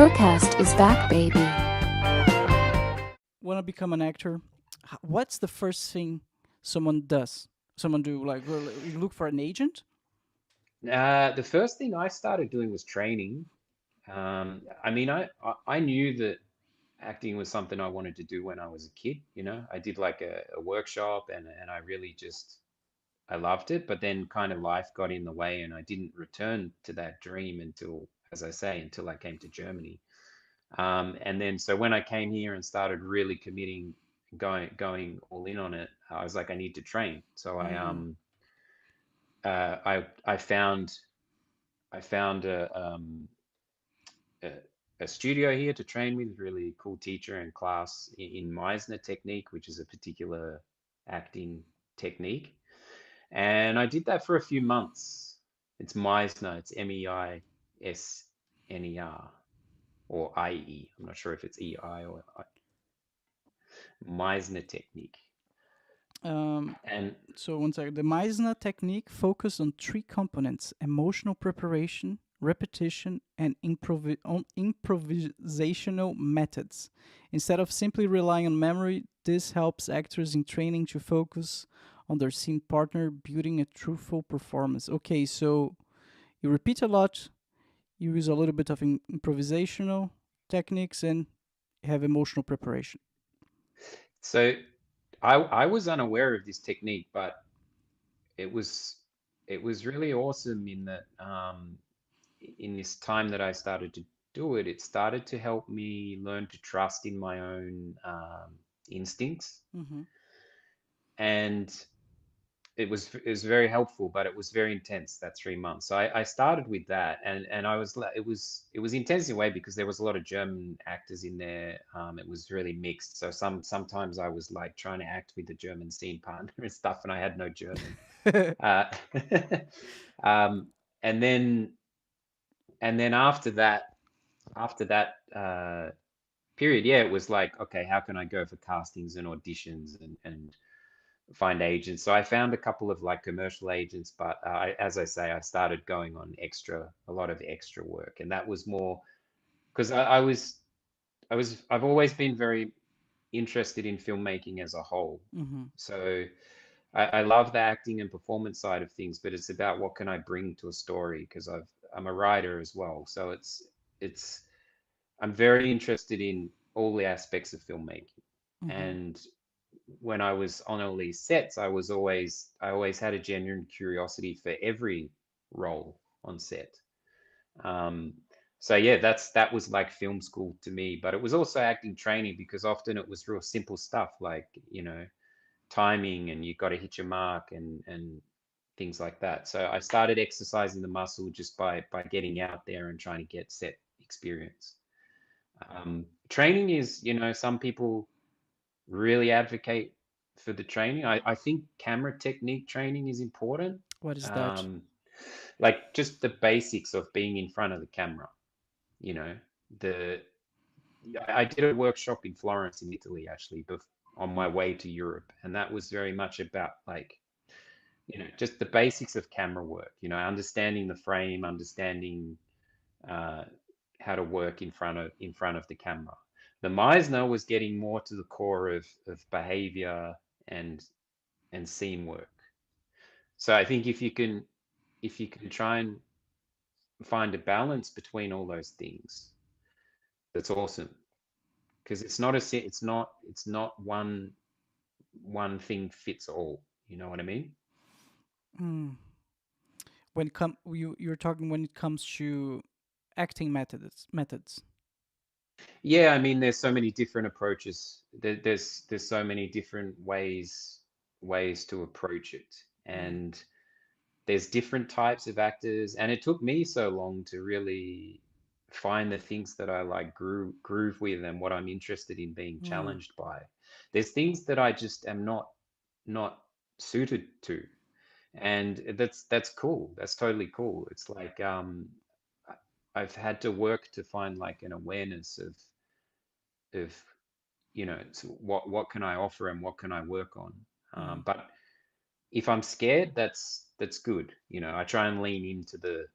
BRUCAST is back, baby. Want to become an actor? What's the first thing someone does? Someone do like you look for an agent? The first thing I started doing was training. I mean, I knew that acting was something I wanted to do when I was a kid. I did like a workshop and I really just I loved it. But then kind of life got in the way and I didn't return to that dream until, as I say, until I came to Germany. And then so when I came here and started really committing, going all in on it, I was like, I need to train. So Mm. I found a, a studio here to train with, really cool teacher and class in Meisner technique, which is a particular acting technique. And I did that for a few months. It's Meisner, it's Meisner or IE. I'm not sure if it's EI or Meisner technique. Um, And so one second. The Meisner technique focused on three components: emotional preparation, repetition, and improvisational methods. Instead of simply relying on memory, this helps actors in training to focus on their scene partner, building a truthful performance. Okay, so you repeat a lot, you use a little bit of improvisational techniques, and have emotional preparation. so I was unaware of this technique, but it was it was really awesome in that in this time that I started to do it, it started to help me learn to trust in my own instincts. Mm-hmm. And it was very helpful, but it was very intense that 3 months. So I started with that, and it was intense in a way because there was a lot of German actors in there. It was really mixed. So sometimes I was like trying to act with the German scene partner and stuff, and I had no German. Uh, um, and then after that period, yeah, it was like, okay, how can I go for castings and auditions and find agents? So I found a couple of like commercial agents, but as I say, I started going on a lot of extra work, and that was more because I've always been very interested in filmmaking as a whole. Mm-hmm. So I love the acting and performance side of things, but it's about what can I bring to a story because I'm a writer as well. So it's I'm very interested in all the aspects of filmmaking. Mm-hmm. And when I was on all these sets, I always had a genuine curiosity for every role on set. Um, so yeah, that was like film school to me, but it was also acting training because often it was real simple stuff like, timing and you got to hit your mark and things like that. So I started exercising the muscle just by getting out there and trying to get set experience. Training is, some people really advocate for the training. I think camera technique training is important. What is that? Um, like just the basics of being in front of the camera, you know, the I did a workshop in Florence in Italy actually, on my way to Europe, and that was very much about like, just the basics of camera work, understanding the frame, understanding uh, how to work in front of the camera. The Meisner was getting more to the core of behavior and and scene work. So I think if you can try and find a balance between all those things, that's awesome. Because it's not one thing fits all. You know what I mean? Mm. You're talking when it comes to acting methods. Yeah, I mean, there's so many different approaches. There's so many different ways to approach it, Mm. and there's different types of actors. And it took me so long to really find the things that I like groove with and what I'm interested in being Mm. challenged by. There's things that I just am not suited to, and that's cool. That's totally cool. It's like I've had to work to find like an awareness of so what can I offer and what can I work on. Mm. But if I'm scared, that's good. I try and lean into the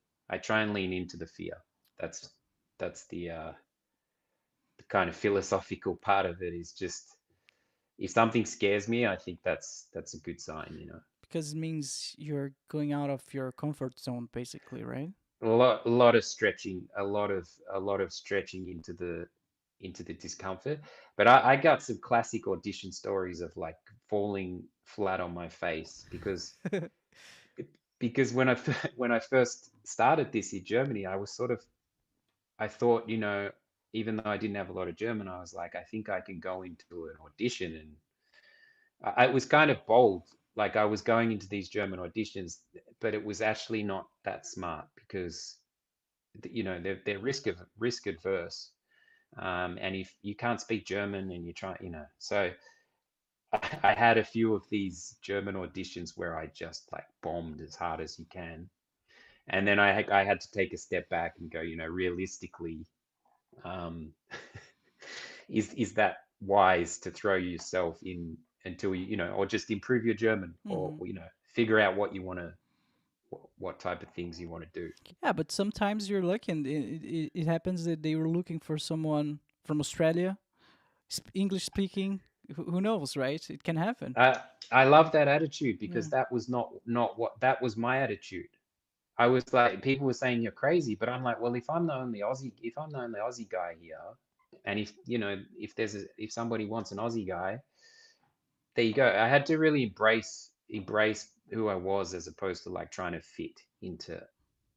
fear. That's that's the the kind of philosophical part of it is just if something scares me, I think that's a good sign, you know. Because it means you're going out of your comfort zone, basically, right? A lot of stretching, a lot of stretching into the discomfort. But I got some classic audition stories of like falling flat on my face because when when I first started this in Germany, I was sort of I thought, you know, even though I didn't have a lot of German, I was like, I think I can go into an audition, and it was kind of bold. Like I was going into these German auditions, but it was actually not that smart because you know they're risk adverse, and if you can't speak German and you try, you know, so I had a few of these German auditions where I just like bombed as hard as you can, and then I had to take a step back and go, you know, realistically, um, is that wise to throw yourself in until you know, or just improve your German, or Hmm. you know, figure out what you want to, what type of things you want to do. Yeah, but sometimes you're lucky, and it happens that they were looking for someone from Australia, English speaking. Who knows, right? It can happen. I I love that attitude because Mm. that was not what that was my attitude. I was like, people were saying you're crazy, but I'm like, well, if I'm the only Aussie guy here, and if you know, if somebody wants an Aussie guy, there you go. I had to really embrace who I was as opposed to like trying to fit into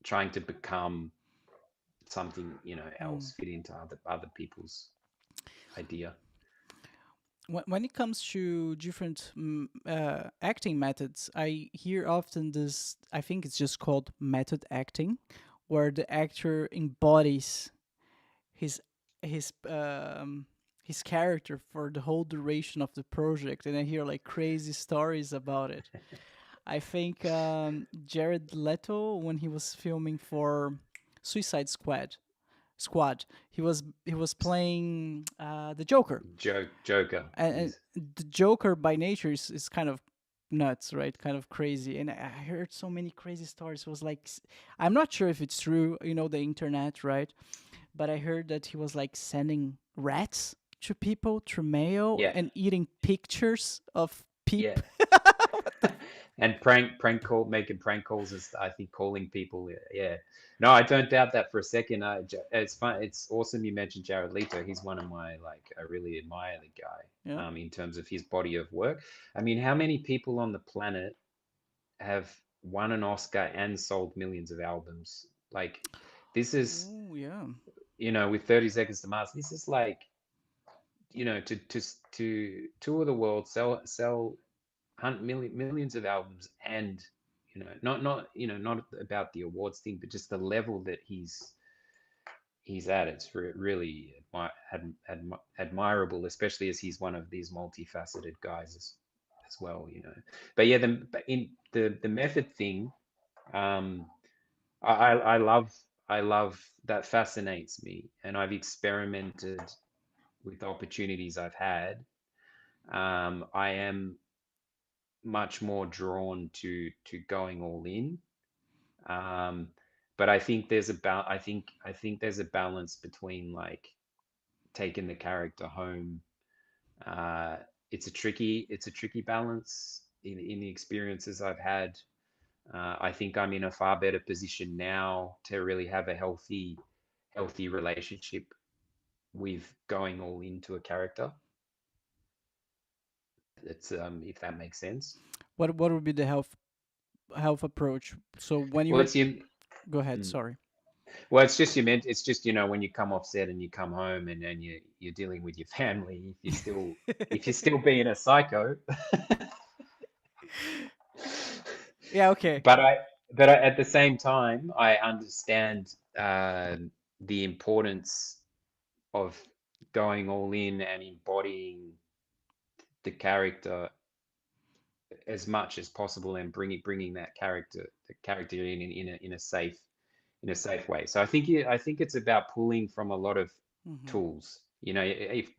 trying to become something, you know, Mm. else, fit into other people's idea. When it comes to different acting methods, I hear often this. I think it's just called method acting, where the actor embodies his his um his character for the whole duration of the project, and I hear like crazy stories about it. I think Jared Leto, when he was filming for Suicide Squad, he was playing the Joker, Joker and is the Joker by nature is kind of nuts, right? Kind of crazy. And I heard so many crazy stories. It was like, I'm not sure if it's true, the internet, right? But I heard that he was like sending rats to people through mail yeah, and eating pictures of yeah. people. And making prank calls is, I think, calling people. Yeah, no, I don't doubt that for a second. It's fun. It's awesome you mentioned Jared Leto. He's one of my like, I really admire the Yeah. guy. In terms of his body of work. I mean, how many people on the planet have won an Oscar and sold millions of albums? Like, this is, Oh, yeah. you know, with 30 Seconds to Mars, this is like, you know, to tour the world, sell millions of albums, and you know, not you know, not about the awards thing, but just the level that he's at. It's really admirable, especially as he's one of these multifaceted guys as well, you know. But yeah, in the method thing, um, I love that fascinates me, and I've experimented with opportunities I've had. I am much more drawn to going all in. Um, but I think I think there's a balance between like taking the character home. Uh, it's a tricky balance in the experiences I've had. I think I'm in a far better position now to really have a healthy relationship with going all into a character. It's if that makes sense. What would be the health approach? So when Well, you it's you. go ahead, mm. sorry. Well, it's just it's just, you know, when you come off set and you come home and then you're dealing with your family, if you're still being a psycho. Yeah, okay. But at the same time, I understand the importance of going all in and embodying the character as much as possible, and bringing the character in a safe way. So I think it's about pulling from a lot of Hmm. tools. You know, if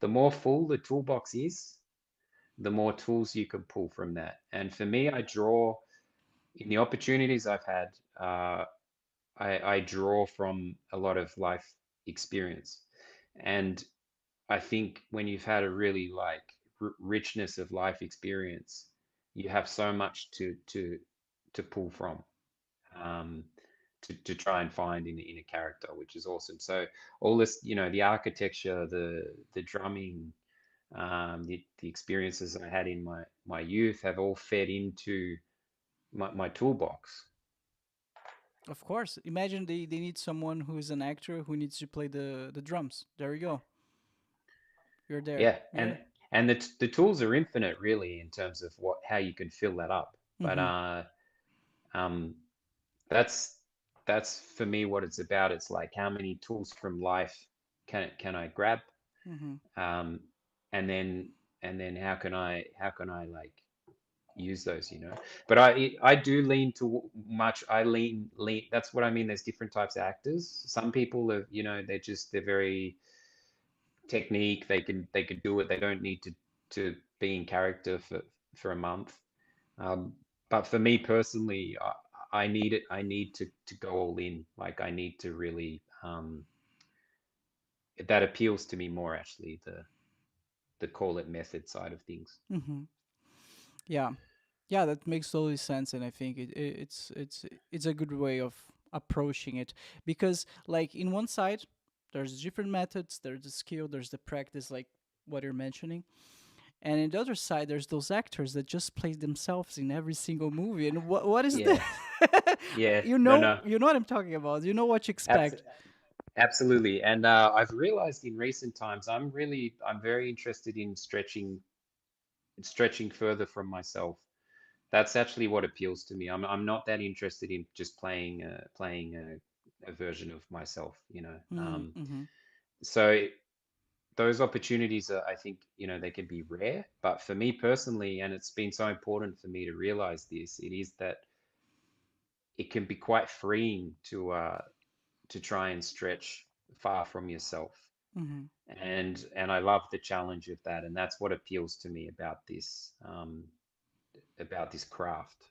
the more full the toolbox is, the more tools you can pull from that. And for me, I draw in the opportunities I've had. I draw from a lot of life experience. And I think when you've had a really like richness of life experience, you have so much to pull from, um, to try and find in a character, which is awesome. So all this, the architecture, the drumming, the experiences I had in my youth have all fed into my toolbox. Of course. Imagine they need someone who is an actor who needs to play the drums. There you go. You're there. Yeah, Yeah. and the tools are infinite, really, in terms of how you can fill that up. But Mm-hmm. um, that's that's for me what it's about. It's like how many tools from life can I grab, Mm-hmm. um, and then how can I like use those, But I do lean to much. I lean. That's what I mean. There's different types of actors. Some people are, they're very technique. They can do it. They don't need to be in character for a month. Um, but for me personally, I need it. I need to go all in. Like I need to really, that appeals to me more actually, the call it method side of things. Mm-hmm. Yeah. Yeah, that makes totally sense, and I think it's a good way of approaching it because, like, in one side, there's different methods, there's the skill, there's the practice, like what you're mentioning, and in the other side, there's those actors that just play themselves in every single movie. And what is this? Yeah. Yeah. you No, know, no. you know what I'm talking about. You know what you Abs expect. Absolutely. And I've realized in recent times, I'm very interested in stretching further from myself. That's actually what appeals to me. I'm not that interested in just playing a version of myself, Mm-hmm. So those opportunities are, I think, they can be rare, but for me personally, and it's been so important for me to realize this, it is that it can be quite freeing to try and stretch far from yourself. Mm-hmm. And I love the challenge of that, and that's what appeals to me about this craft.